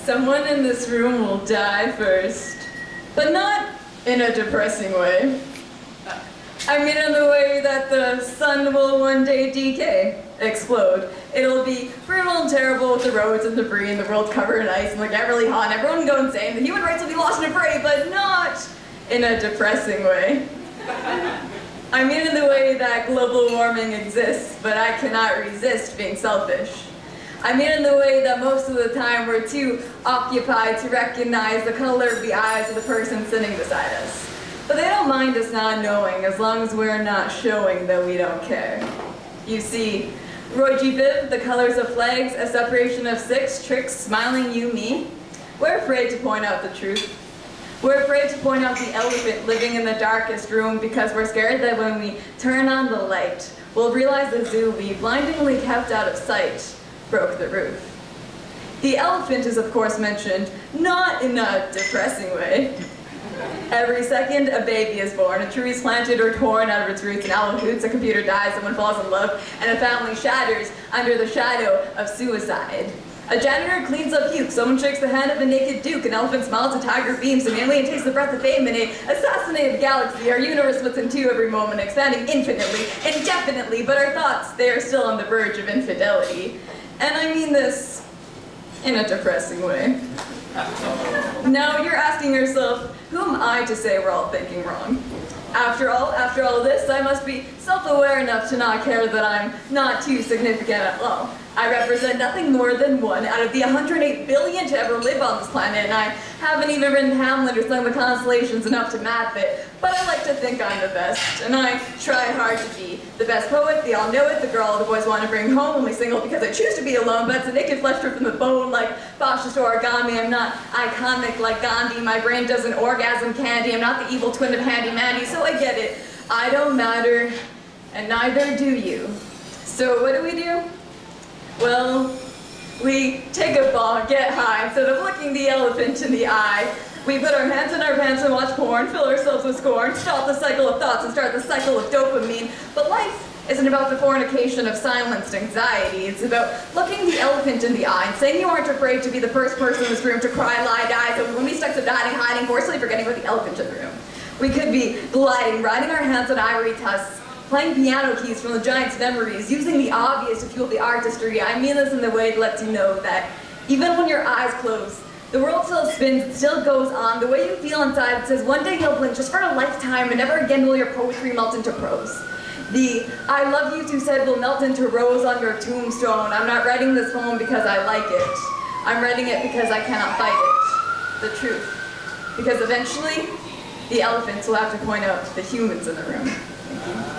someone in this room will die first, but not in a depressing way. I mean in the way that the sun will one day decay, explode. It'll be brutal and terrible with the roads and debris and the world covered in ice and it'll get really hot and everyone will go insane. The human race will be lost in a fray, but not in a depressing way. I mean in the way that global warming exists, but I cannot resist being selfish. I mean in the way that most of the time we're too occupied to recognize the color of the eyes of the person sitting beside us. But they don't mind us not knowing as long as we're not showing that we don't care. You see, Roy G. Biv, the colors of flags, a separation of six, tricks, smiling you, me. We're afraid to point out the truth. We're afraid to point out the elephant living in the darkest room because we're scared that when we turn on the light, we'll realize the zoo we blindingly kept out of sight broke the roof. The elephant is of course mentioned, not in a depressing way. Every second, a baby is born, a tree is planted or torn out of its roots, an owl hoots, a computer dies, someone falls in love, and a family shatters under the shadow of suicide. A janitor cleans up puke, someone shakes the hand of a naked duke, an elephant smiles, a tiger beams, an alien takes the breath of fame in an assassinated galaxy. Our universe splits in two every moment, expanding infinitely, indefinitely, but our thoughts, they are still on the verge of infidelity. And I mean this in a depressing way. Now you're asking yourself, who am I to say we're all thinking wrong? After all this, I must be self-aware enough to not care that I'm not too significant at all. I represent nothing more than one out of the 108 billion to ever live on this planet, and I haven't even written Hamlet or sung the constellations enough to map it, but I like to think I'm the best, and I try hard to be the best poet, they all know it, the girl all the boys want to bring home, only single because I choose to be alone, but it's a naked flesh ripped from the bone like fascist origami. I'm not iconic like Gandhi, my brain doesn't orgasm candy, I'm not the evil twin of Handy Mandy, so I get it. I don't matter, and neither do you. So what do? Well, we take a bong, get high, instead of looking the elephant in the eye. We put our hands in our pants and watch porn, fill ourselves with scorn, stop the cycle of thoughts and start the cycle of dopamine. But life isn't about the fornication of silenced anxiety. It's about looking the elephant in the eye and saying you aren't afraid to be the first person in this room to cry, lie, die, so we won't be stuck to hiding, forcefully forgetting about the elephant in the room. We could be gliding, riding our hands on ivory tusks, playing piano keys from the giant's memories, using the obvious to fuel the artistry. I mean this in the way that lets you know that even when your eyes close, the world still spins, it still goes on. The way you feel inside, it says one day you'll blink just for a lifetime and never again will your poetry melt into prose. The I love you too said will melt into rose on your tombstone. I'm not writing this poem because I like it. I'm writing it because I cannot fight it. The truth. Because eventually, the elephants will have to point out the humans in the room. Thank you.